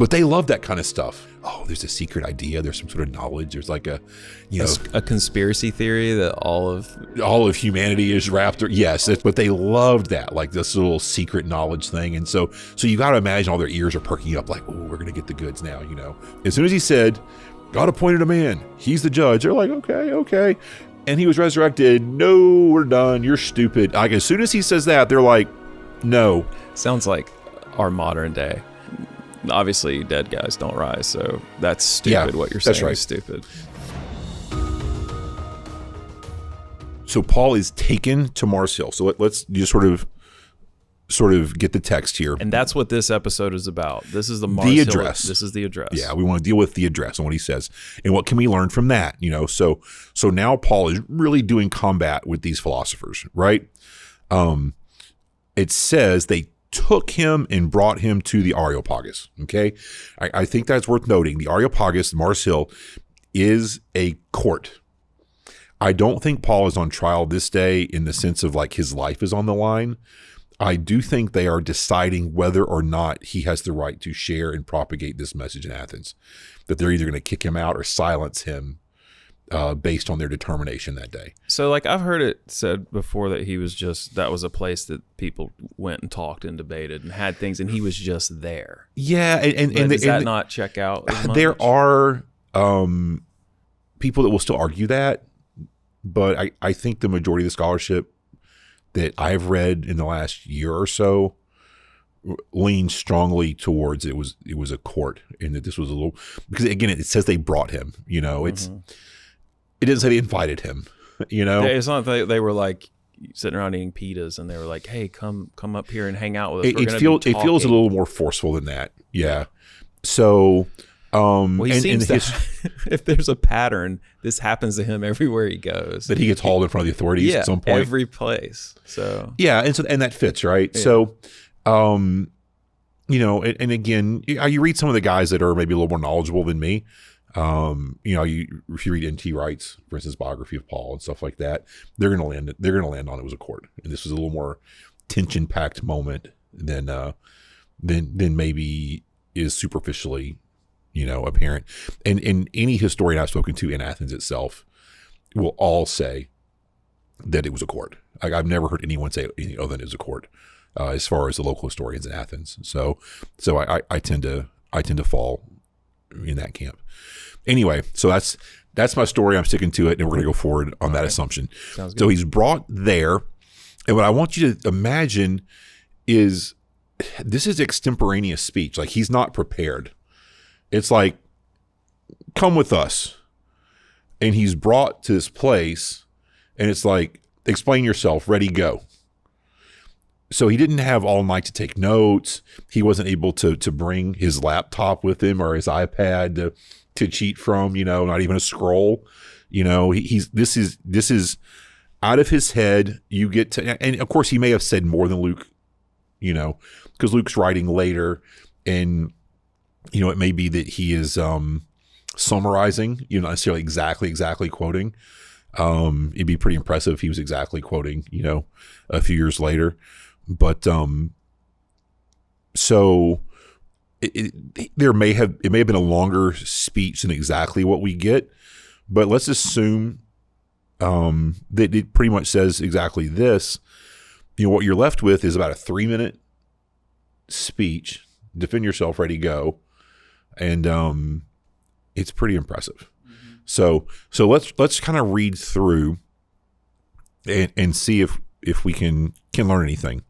But they love that kind of stuff. Oh, there's a secret idea. There's some sort of knowledge. There's like a conspiracy theory that all of humanity is wrapped. Yes, but they loved that, like this little secret knowledge thing. And so you got to imagine all their ears are perking up, like, oh, we're gonna get the goods now. As soon as he said, God appointed a man, he's the judge. They're like, okay. And he was resurrected. No, we're done. You're stupid. Like as soon as he says that, they're like, no. Sounds like our modern day. Obviously, dead guys don't rise, so that's stupid. What you're saying is stupid. So Paul is taken to Mars Hill. So let's just sort of get the text here. And that's what this episode is about. This is the Mars Hill address. This is the address. Yeah, we want to deal with the address and what he says. And what can we learn from that? So now Paul is really doing combat with these philosophers, right? It says they took him and brought him to the Areopagus. Okay. I think that's worth noting. The Areopagus, Mars Hill, is a court. I don't think Paul is on trial this day in the sense of like his life is on the line. I do think they are deciding whether or not he has the right to share and propagate this message in Athens, that they're either going to kick him out or silence him based on their determination that day. So like I've heard it said before that that was a place that people went and talked and debated and had things, and he was just there. Yeah. And does that not check out as much? There are people that will still argue that, but I think the majority of the scholarship that I've read in the last year or so leans strongly towards it was a court, and that this was a little, because again, it says they brought him, it didn't say they invited him, It's not that they were like sitting around eating pitas and they were like, hey, come up here and hang out with us. It feels a little more forceful than that. Yeah. So, he seems to, if there's a pattern, this happens to him everywhere he goes. That he gets hauled in front of the authorities at some point. Every place. So yeah, and that fits, right? Yeah. So, and again, you read some of the guys that are maybe a little more knowledgeable than me. If you read N.T. Wright's, for instance, biography of Paul and stuff like that, they're gonna land on it was a court, and this was a little more tension-packed moment than maybe is superficially apparent. And any historian I've spoken to in Athens itself will all say that it was a court. I've never heard anyone say anything other than it was a court, as far as the local historians in Athens. So I tend to fall in that camp. Anyway, so that's my story. I'm sticking to it, and we're going to go forward on that assumption. Sounds good. So he's brought there, and what I want you to imagine is this is extemporaneous speech. Like he's not prepared. It's like, come with us. And he's brought to this place, and it's like, explain yourself, ready, go. So he didn't have all night to take notes. He wasn't able to bring his laptop with him or his iPad to cheat from, not even a scroll. This is out of his head. You get to, and of course he may have said more than Luke, because Luke's writing later, and it may be that he is summarizing, not necessarily exactly quoting. It'd be pretty impressive if he was exactly quoting, a few years later. But so it may have been a longer speech than exactly what we get, but let's assume that it pretty much says exactly this. What you're left with is about a 3-minute speech. Defend yourself, ready, go. And it's pretty impressive. Mm-hmm. So let's kind of read through and see if we can learn anything.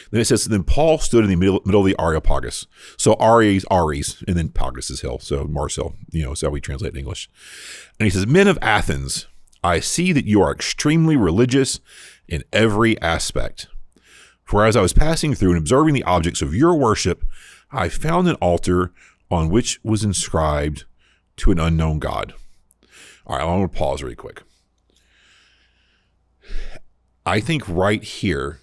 Then it says, then Paul stood in the middle of the Areopagus. So Ares, and then Pagus is hill. So Mars Hill, is how we translate in English. And he says, men of Athens, I see that you are extremely religious in every aspect. For as I was passing through and observing the objects of your worship, I found an altar on which was inscribed to an unknown God. All right, I want to pause really quick. I think right here,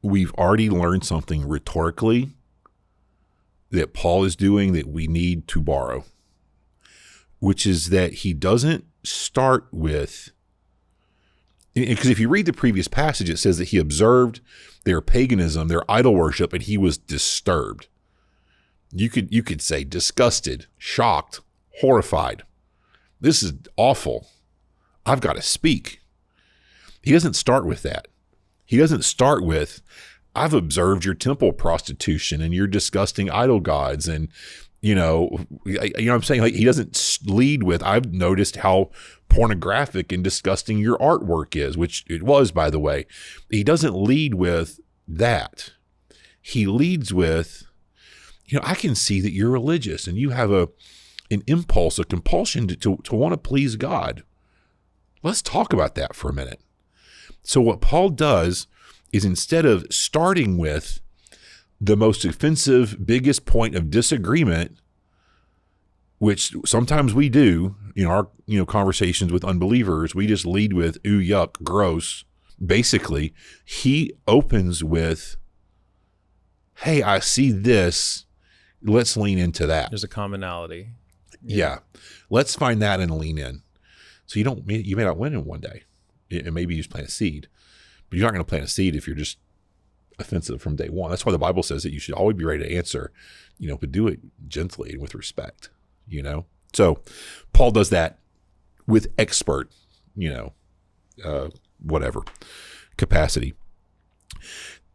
we've already learned something rhetorically that Paul is doing that we need to borrow, which is that he doesn't start with, because if you read the previous passage, it says that he observed their paganism, their idol worship, and he was disturbed. You could say disgusted, shocked, horrified. This is awful. I've got to speak. He doesn't start with that. He doesn't start with, I've observed your temple prostitution and your disgusting idol gods. And, you know what I'm saying? Like, he doesn't lead with, I've noticed how pornographic and disgusting your artwork is, which it was, by the way. He doesn't lead with that. He leads with, I can see that you're religious and you have an impulse, a compulsion to want to please God. Let's talk about that for a minute. So what Paul does is, instead of starting with the most offensive, biggest point of disagreement, which sometimes we do in our conversations with unbelievers, we just lead with, ooh, yuck, gross. Basically, he opens with, hey, I see this. Let's lean into that. There's a commonality. Yeah. Let's find that and lean in. So you may not win in one day. And maybe you just plant a seed, but you're not going to plant a seed if you're just offensive from day one. That's why the Bible says that you should always be ready to answer, but do it gently and with respect, So Paul does that with expert, whatever capacity.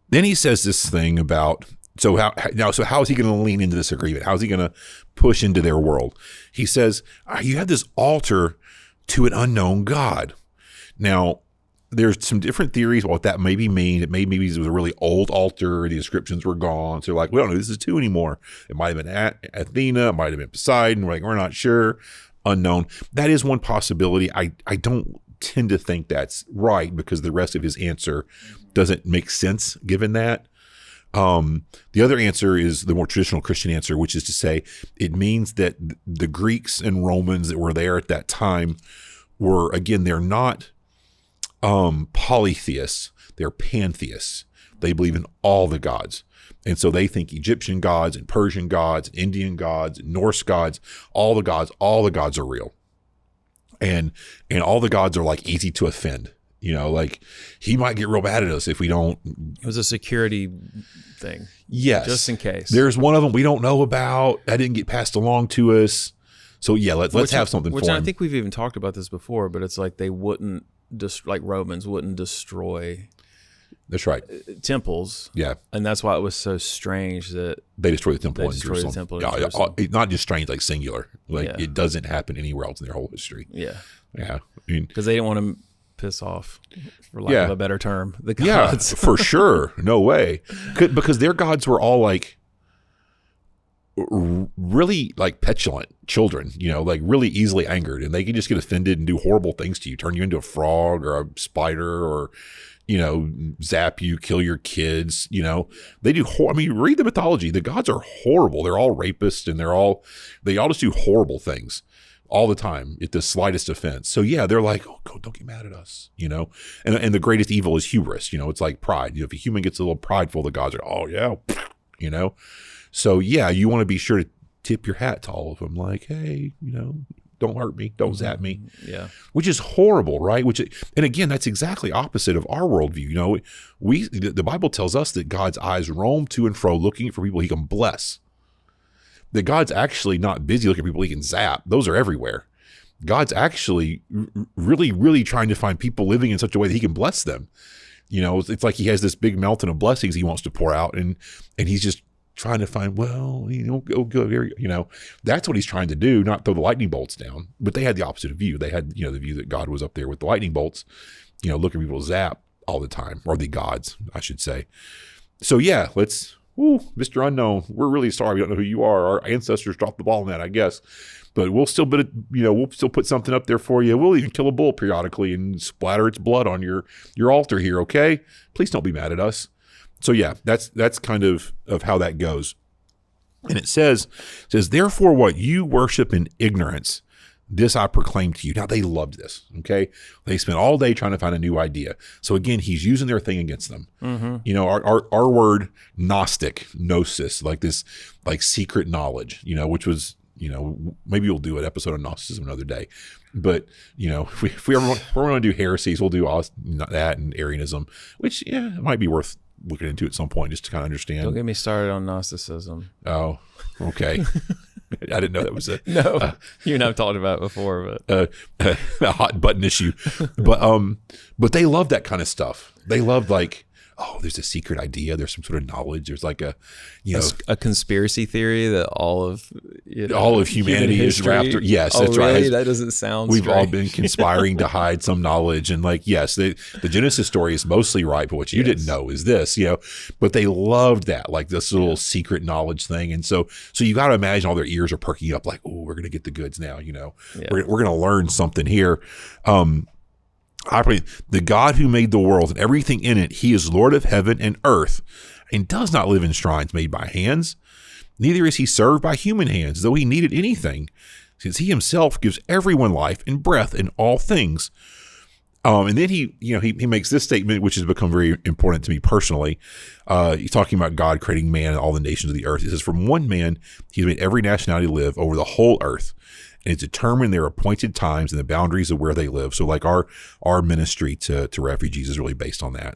Then he says this thing about, so how is he going to lean into this agreement? How is he going to push into their world? He says, you have this altar to an unknown God. Now, there's some different theories about what that maybe mean. It maybe it was a really old altar. The inscriptions were gone. So like, we don't know who this is to anymore. It might have been Athena. It might have been Poseidon. We're not sure. Unknown. That is one possibility. I don't tend to think that's right, because the rest of his answer doesn't make sense given that. The other answer is the more traditional Christian answer, which is to say it means that the Greeks and Romans that were there at that time were, again, they're not polytheists, they're pantheists. They believe in all the gods. And so they think Egyptian gods and Persian gods, Indian gods, Norse gods, all the gods are real. And all the gods are like easy to offend. Like, he might get real bad at us if we don't. It was a security thing. Yes. Just in case. There's one of them we don't know about. That didn't get passed along to us. So yeah, let's have something for him. I think we've even talked about this before, but it's like they wouldn't, like Romans wouldn't destroy. That's right. Temples. Yeah. And that's why it was so strange that they destroyed the temple in Jerusalem. Jerusalem. Not just strange, like singular. Like, it doesn't happen anywhere else in their whole history. Yeah. Yeah. Because they didn't want to piss off, for lack of a better term, the gods. Yeah, for sure. No way. Because their gods were all like really like petulant children, like really easily angered, and they could just get offended and do horrible things to you, turn you into a frog or a spider, or zap you, kill your kids. They do read the mythology. The gods are horrible. They're all rapists, and they all just do horrible things all the time at the slightest offense. So yeah, they're like, oh, don't get mad at us, and the greatest evil is hubris. It's like pride. If a human gets a little prideful, the gods are, oh yeah, So yeah, you want to be sure to tip your hat to all of them, like, hey, don't hurt me, don't zap me. Yeah. Which is horrible, right? And again, that's exactly opposite of our worldview. The Bible tells us that God's eyes roam to and fro looking for people he can bless. That God's actually not busy looking for people he can zap. Those are everywhere. God's actually really, really trying to find people living in such a way that he can bless them. It's like he has this big mountain of blessings he wants to pour out, and he's just trying to find, that's what he's trying to do, not throw the lightning bolts down. But they had the opposite view. They had, the view that God was up there with the lightning bolts, looking at people zap all the time, or the gods, I should say. So yeah, Mr. Unknown, we're really sorry we don't know who you are. Our ancestors dropped the ball on that, I guess. But we'll still put something up there for you. We'll even kill a bull periodically and splatter its blood on your altar here, okay? Please don't be mad at us. So yeah, that's kind of how that goes. And it says, therefore what you worship in ignorance, this I proclaim to you. Now they loved this, okay? They spent all day trying to find a new idea. So again, he's using their thing against them. Mm-hmm. Our word Gnostic, gnosis, like this, like secret knowledge, which was, maybe we'll do an episode on Gnosticism another day. But, if we ever want to do heresies, we'll do that and Arianism, which, it might be worth looking into at some point just to kind of understand. Don't get me started on Gnosticism. Oh, okay. I didn't know that was No, you and I've talked about it before, but a hot button issue. But they love that kind of stuff. They love like, oh, there's a secret idea. There's some sort of knowledge. There's like a conspiracy theory that all of humanity is wrapped. Yes, oh, that's really? right. That doesn't sound. We've all strange. been conspiring to hide some knowledge, and like, yes, the Genesis story is mostly right, but what you didn't know is this, But they loved that, like this little secret knowledge thing, and so you got to imagine all their ears are perking up, like, oh, we're gonna get the goods now, We're gonna learn something here. I pray the God who made the world and everything in it, he is Lord of heaven and earth, and does not live in shrines made by hands. Neither is he served by human hands, though he needed anything, since he himself gives everyone life and breath in all things. And then he makes this statement, which has become very important to me personally. He's talking about God creating man and all the nations of the earth. He says, from one man, he's made every nationality live over the whole earth, and it's determined their appointed times and the boundaries of where they live. So like our ministry to refugees is really based on that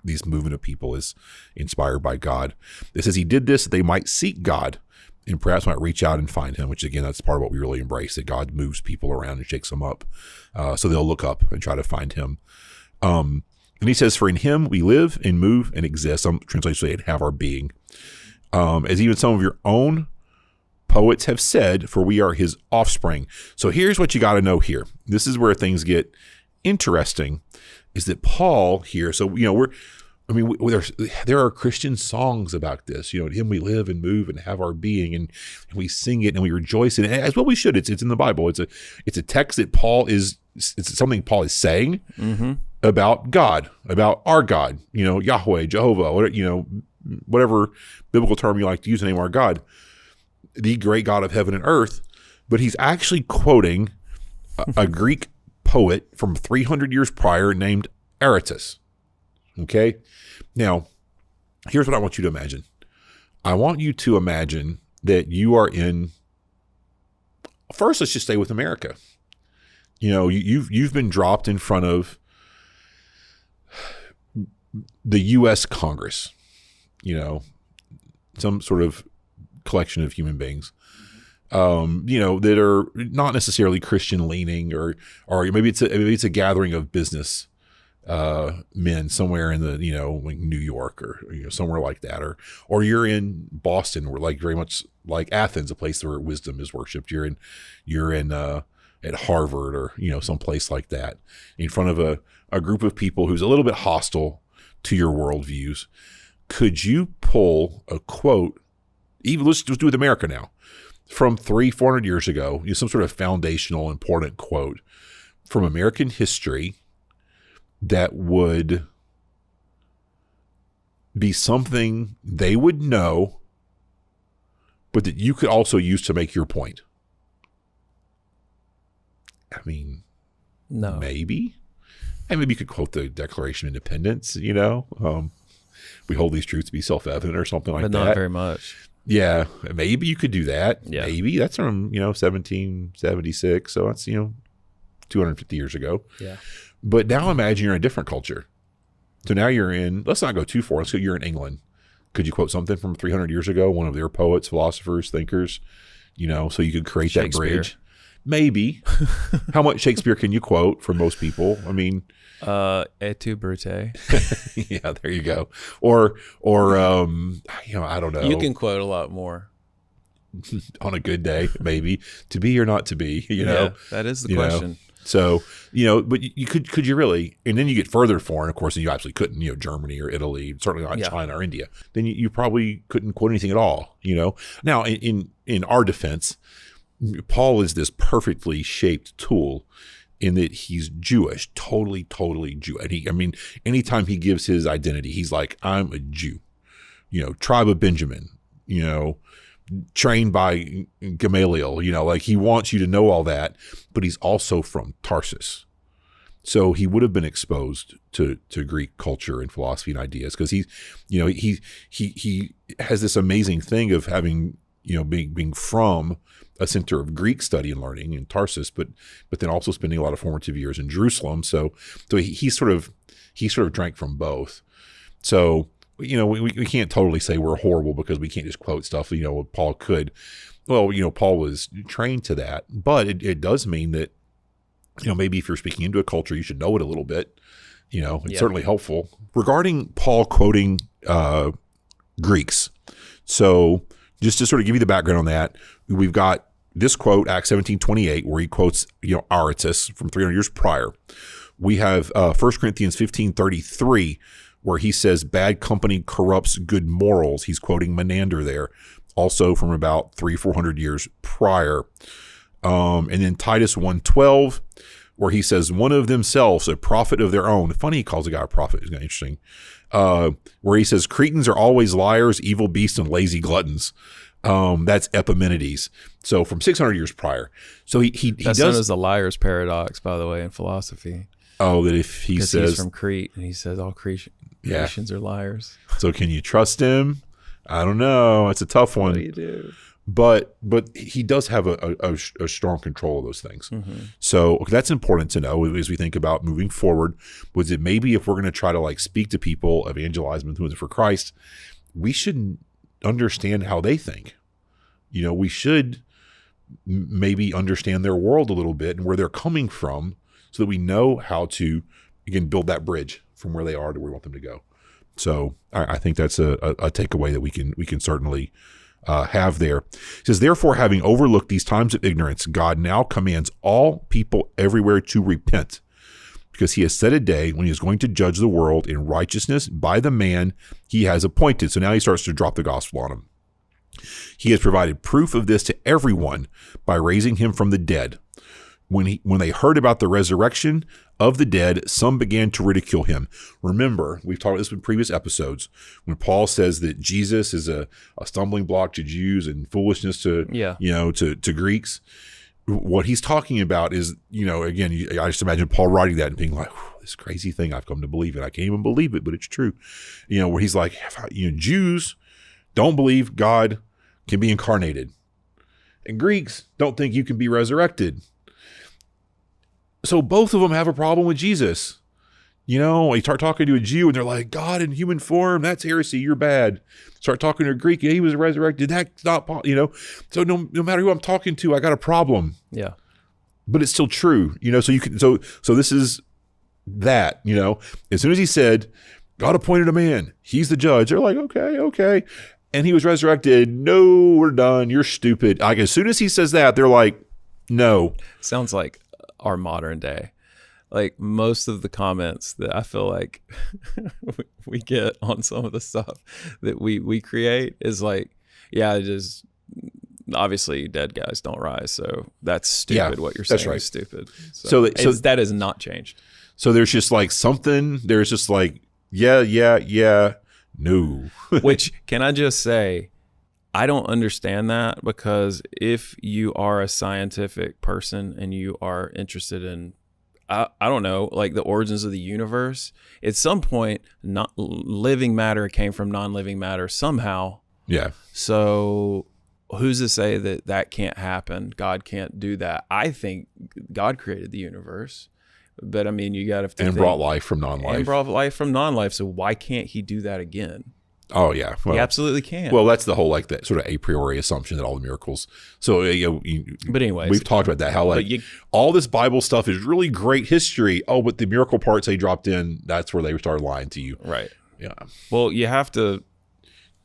this movement of people is inspired by God. It says he did this that they might seek God and perhaps might reach out and find him, which again, that's part of what we really embrace, that God moves people around and shakes them up. So they'll look up and try to find him. And he says, for in him we live and move and exist. Some translations say and have our being. As even some of your own poets have said, for we are his offspring. So here's what you got to know here. This is where things get interesting, is that Paul here, so, there are Christian songs about this, in him we live and move and have our being, and we sing it and we rejoice in it, as well we should. It's in the Bible. It's a text that it's something Paul is saying about God, about our God, Yahweh, Jehovah, whatever biblical term you like to use to name our God, the great God of heaven and earth. But he's actually quoting a Greek poet from 300 years prior named Aratus. Okay? Now, here's what I want you to imagine. I want you to imagine that you are first, let's just stay with America. You've been dropped in front of the U.S. Congress, some sort of collection of human beings, that are not necessarily Christian leaning, or maybe it's a gathering of business men somewhere in the like New York or somewhere like that, or you're in Boston, where like very much like Athens, a place where wisdom is worshipped. You're in at Harvard, or some place like that, in front of a group of people who's a little bit hostile to your worldviews. Could you pull a quote? Even let's do it with America now, from 300-400 years ago, some sort of foundational important quote from American history that would be something they would know, but that you could also use to make your point? I mean, no, maybe. And maybe you could quote the Declaration of Independence, we hold these truths to be self-evident or something like that. But not very much. Yeah, maybe you could do that. Yeah. Maybe that's from 1776, so that's 250 years ago. Yeah. But now imagine you're in a different culture. So now you're in. Let's not go too far. Let's go. You're in England. Could you quote something from 300 years ago? One of their poets, philosophers, thinkers. So you could create that bridge. Maybe. How much Shakespeare can you quote for most people? I mean, Et tu, Brute. yeah, there you go. Or I don't know. You can quote a lot more on a good day, maybe. To be or not to be, Yeah, that is the question. So, but you could you really? And then you get further foreign, of course, and you absolutely couldn't, Germany or Italy, certainly not China or India. Then you probably couldn't quote anything at all, Now, in our defense, Paul is this perfectly shaped tool in that he's Jewish, totally Jewish. And anytime he gives his identity, he's like, I'm a Jew, tribe of Benjamin, trained by Gamaliel, like he wants you to know all that, but he's also from Tarsus. So he would have been exposed to Greek culture and philosophy and ideas, because he has this amazing thing of having, being from a center of Greek study and learning in Tarsus, but then also spending a lot of formative years in Jerusalem. So he sort of drank from both. So we can't totally say we're horrible because we can't just quote stuff, what Paul could. Well, Paul was trained to that, but it does mean that, maybe if you're speaking into a culture, you should know it a little bit. It's certainly helpful. Regarding Paul quoting Greeks. So just to sort of give you the background on that, we've got this quote, Acts 17:28, where he quotes, Aratus from 300 years prior. We have 1 Corinthians 15:33, where he says, bad company corrupts good morals. He's quoting Menander there, also from about 300-400 years prior. And then Titus 1:12, where he says, one of themselves, a prophet of their own. Funny he calls a guy a prophet. It's kind of interesting. Where he says, Cretans are always liars, evil beasts, and lazy gluttons. That's Epimenides. So from 600 years prior. So he That's known as the liar's paradox, by the way, in philosophy. Oh, that if he says he's from Crete and he says all Cretans are liars. So can you trust him? I don't know. It's a tough one. What do you do? But he does have a strong control of those things. Mm-hmm. So that's important to know as we think about moving forward. Was it maybe if we're going to try to speak to people, evangelize them for Christ, we should understand how they think. We should maybe understand their world a little bit and where they're coming from, so that we know how to, again, build that bridge from where they are to where we want them to go. So I think that's a takeaway that we can certainly have there. It says, therefore, having overlooked these times of ignorance, God now commands all people everywhere to repent, because he has set a day when he is going to judge the world in righteousness by the man he has appointed. So now he starts to drop the gospel on him. He has provided proof of this to everyone by raising him from the dead. When they heard about the resurrection of the dead, some began to ridicule him. Remember, we've talked about this in previous episodes, when Paul says that Jesus is a stumbling block to Jews and foolishness to to Greeks. What he's talking about is, again, I just imagine Paul writing that and being like, this crazy thing I've come to believe in. I can't even believe it, but it's true. Where he's like, Jews don't believe God can be incarnated, and Greeks don't think you can be resurrected. So both of them have a problem with Jesus. You start talking to a Jew and they're like, God in human form, that's heresy, you're bad. Start talking to a Greek, he was resurrected, that's not, So no matter who I'm talking to, I got a problem. Yeah. But it's still true, so you can, so this is that, as soon as he said, God appointed a man, he's the judge, they're like, okay. And he was resurrected. No, we're done. You're stupid. As soon as he says that, they're like, no. Sounds like our modern day. Most of the comments that I feel like we get on some of the stuff that we create is just obviously dead guys don't rise, so that's stupid. What you're saying is stupid. So that has not changed. So there's just something. There's just no. Which, can I just say, I don't understand that, because if you are a scientific person and you are interested in, I don't know, the origins of the universe, at some point, not living matter came from non-living matter somehow. Yeah. So who's to say that can't happen? God can't do that. I think God created the universe, but you got to brought life from non-life. And brought life from non-life. So why can't he do that again? Oh yeah, he absolutely can. Well, that's the whole that sort of a priori assumption that all the miracles. So but anyways, we've talked about that. How all this Bible stuff is really great history. Oh, but the miracle parts they dropped in, that's where they started lying to you. Right. Yeah. Well, you have to.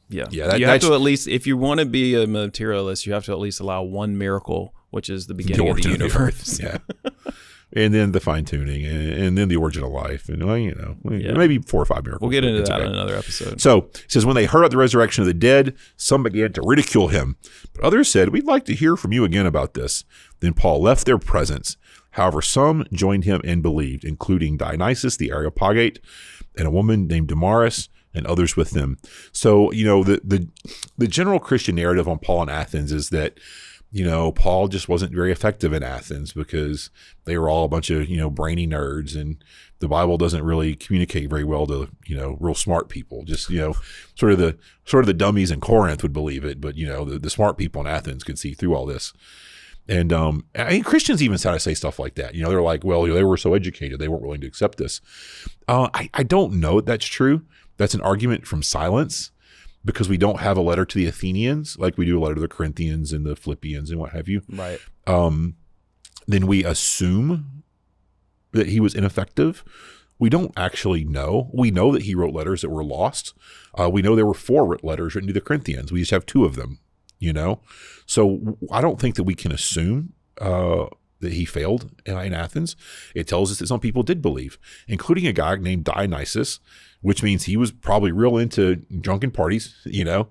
Yeah. You have to at least, if you want to be a materialist, you have to at least allow one miracle, which is the beginning of the universe. Yeah. And then the fine tuning, and then the origin of life, and maybe 4 or 5 miracles. We'll get into that in another episode. So it says, when they heard about the resurrection of the dead, some began to ridicule him, but others said, we'd like to hear from you again about this. Then Paul left their presence. However, some joined him and believed, including Dionysius the Areopagite, and a woman named Damaris, and others with them. So the general Christian narrative on Paul in Athens is that Paul just wasn't very effective in Athens because they were all a bunch of, brainy nerds, and the Bible doesn't really communicate very well to, real smart people. Just, sort of the dummies in Corinth would believe it, but, the smart people in Athens could see through all this. And Christians even try to say stuff like that. They're like, well, they were so educated, they weren't willing to accept this. I don't know if that's true. That's an argument from silence, because we don't have a letter to the Athenians like we do a letter to the Corinthians and the Philippians and what have you. Right. Then we assume that he was ineffective. We don't actually know. We know that he wrote letters that were lost. We know there were 4 letters written to the Corinthians. We just have 2 of them, So I don't think that we can assume that he failed in Athens. It tells us that some people did believe, including a guy named Dionysus, which means he was probably real into drunken parties, the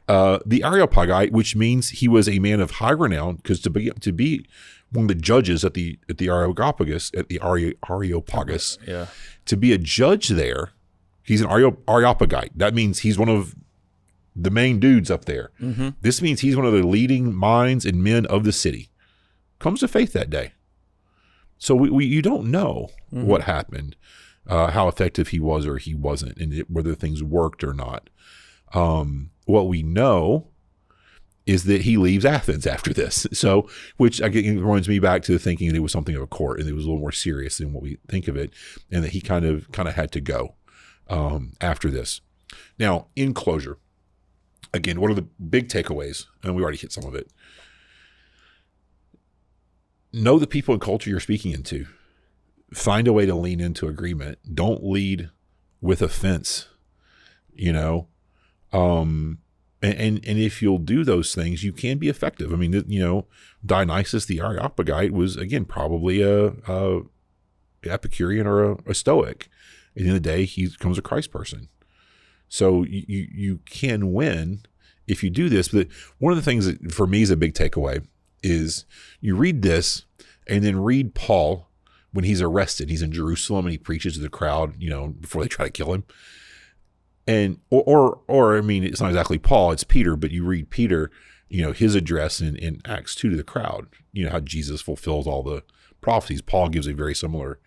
Areopagite, which means he was a man of high renown, because to be one of the judges at the Areopagus, Yeah. to be a judge there, he's an Areopagite. That means he's one of the main dudes up there. Mm-hmm. This means he's one of the leading minds and men of the city. Comes to faith that day. So you don't know what happened, how effective he was or he wasn't, and whether things worked or not. What we know is that he leaves Athens after this. So, which again runs me back to thinking that it was something of a court and it was a little more serious than what we think of it, and that he kind of had to go after this. Now, in closure, again, what are the big takeaways? And we already hit some of it. Know the people and culture you're speaking into. Find a way to lean into agreement. Don't lead with offense, And if you'll do those things, you can be effective. I mean, Dionysus the Areopagite was, again, probably a Epicurean or a Stoic. At the end of the day, he becomes a Christ person. So you can win if you do this. But one of the things that for me is a big takeaway is you read this and then read Paul when he's arrested. He's in Jerusalem and he preaches to the crowd, before they try to kill him. And or I mean, it's not exactly Paul, it's Peter, but you read Peter, his address in Acts 2 to the crowd, how Jesus fulfills all the prophecies. Paul gives a very similar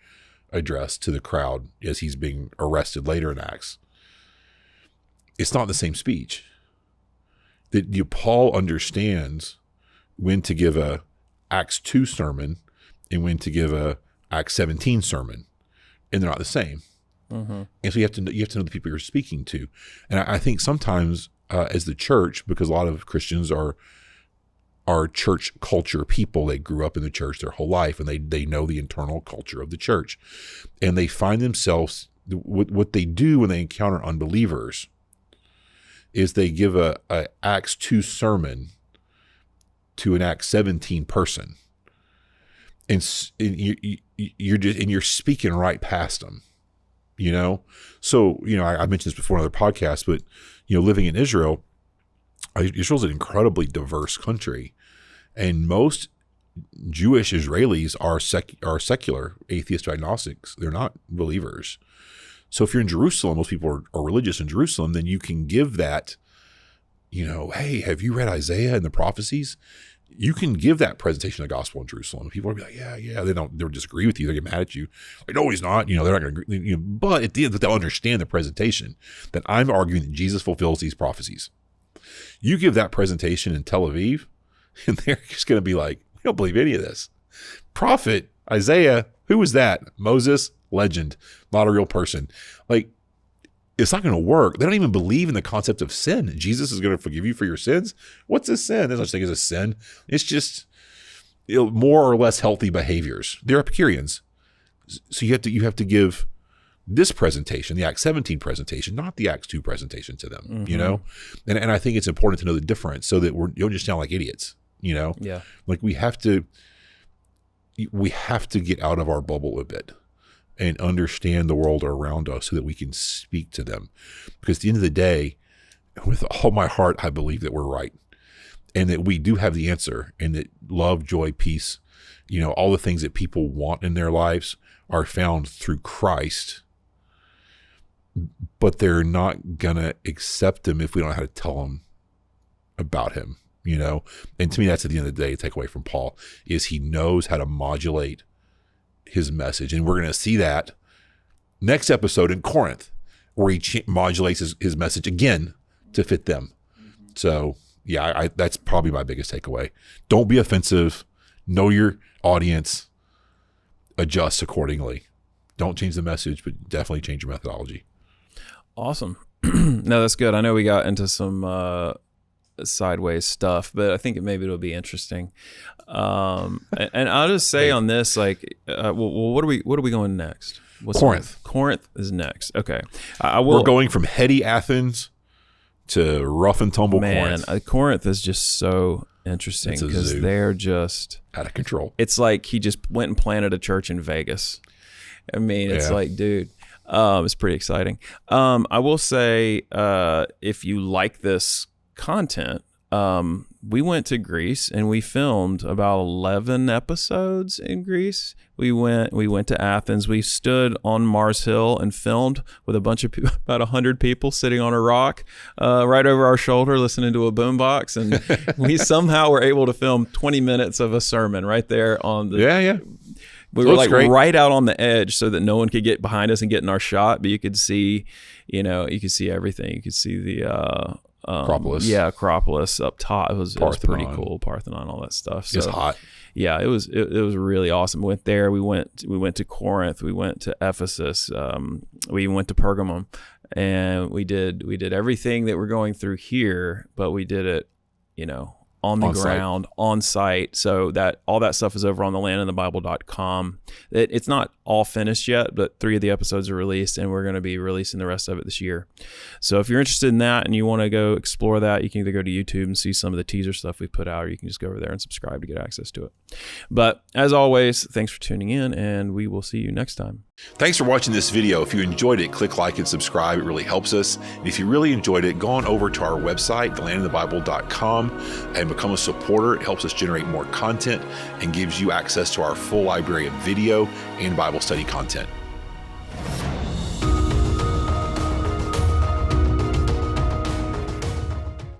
address to the crowd as he's being arrested later in Acts. It's not the same speech. That Paul understands when to give a Acts 2 sermon and when to give a Acts 17 sermon, and they're not the same. Mm-hmm. And so you have to know the people you're speaking to. And I think sometimes as the church, because a lot of Christians are church culture people, they grew up in the church their whole life, and they know the internal culture of the church, and they find themselves, what they do when they encounter unbelievers is they give a Acts 2 sermon to an Acts 17 person, and you're speaking right past them. So, I mentioned this before in other podcasts, but, living in Israel's an incredibly diverse country, and most Jewish Israelis are secular, atheist, agnostics. They're not believers. So if you're in Jerusalem, most people are religious in Jerusalem, then you can give that, hey, have you read Isaiah and the prophecies? You can give that presentation of the gospel in Jerusalem. People will be like, yeah. They'll disagree with you. They get mad at you. Like, no, he's not. They're not going to agree. But at the end, they'll understand the presentation that I'm arguing that Jesus fulfills these prophecies. You give that presentation in Tel Aviv, and they're just going to be like, we don't believe any of this. Prophet, Isaiah, who was that? Moses, legend, not a real person. Like, it's not going to work. They don't even believe in the concept of sin. Jesus is going to forgive you for your sins. What's a sin? There's no such thing as a sin. It's just more or less healthy behaviors. They're Epicureans. So you have to give this presentation, the Acts 17 presentation, not the Acts 2 presentation to them, And I think it's important to know the difference so that you don't just sound like idiots, Yeah. Like we have to get out of our bubble a bit and understand the world around us so that we can speak to them. Because at the end of the day, with all my heart, I believe that we're right and that we do have the answer, and that love, joy, peace, all the things that people want in their lives are found through Christ, but they're not going to accept him if we don't know how to tell them about him, And to me, that's at the end of the day, a takeaway from Paul is he knows how to modulate his message. And we're going to see that next episode in Corinth, where he modulates his message again to fit them. So yeah, that's probably my biggest takeaway. Don't be offensive. Know your audience. Adjust accordingly. Don't change the message, but definitely change your methodology. Awesome. No, that's good. I know we got into some sideways stuff, but I think maybe it'll be interesting. And I'll just say on this, like, well, what are we going next? Corinth. Corinth is next. Okay, We're going from heady Athens to rough and tumble Corinth. Corinth is just so interesting because they're just out of control. It's like he just went and planted a church in Vegas. I mean, it's like, dude, it's pretty exciting. I will say, if you like this content, we went to Greece and we filmed about 11 episodes in Greece. We went to Athens. We stood on Mars Hill and filmed with a bunch of people, about 100 people sitting on a rock right over our shoulder, listening to a boombox. And we somehow were able to film 20 minutes of a sermon right there on the... Yeah. We were like right out on the edge so that no one could get behind us and get in our shot, but you could see, you could see everything. You could see the... Acropolis. Yeah, Acropolis up top. It was pretty cool. Parthenon, all that stuff. So, it's hot. Yeah, it was really awesome. We went there. We went to Corinth. We went to Ephesus. We went to Pergamum, and we did everything that we're going through here, but we did it, on the ground, on site. So that all that stuff is over on the landinthebible.com. It's not all finished yet, but 3 of the episodes are released, and we're going to be releasing the rest of it this year. So if you're interested in that and you want to go explore that, you can either go to YouTube and see some of the teaser stuff we put out, or you can just go over there and subscribe to get access to it. But as always, thanks for tuning in, and we will see you next time. Thanks for watching this video. If you enjoyed it, click like and subscribe. It really helps us. And if you really enjoyed it, go on over to our website, thelandinthebible.com, and become a supporter. It helps us generate more content and gives you access to our full library of video and Bible study content.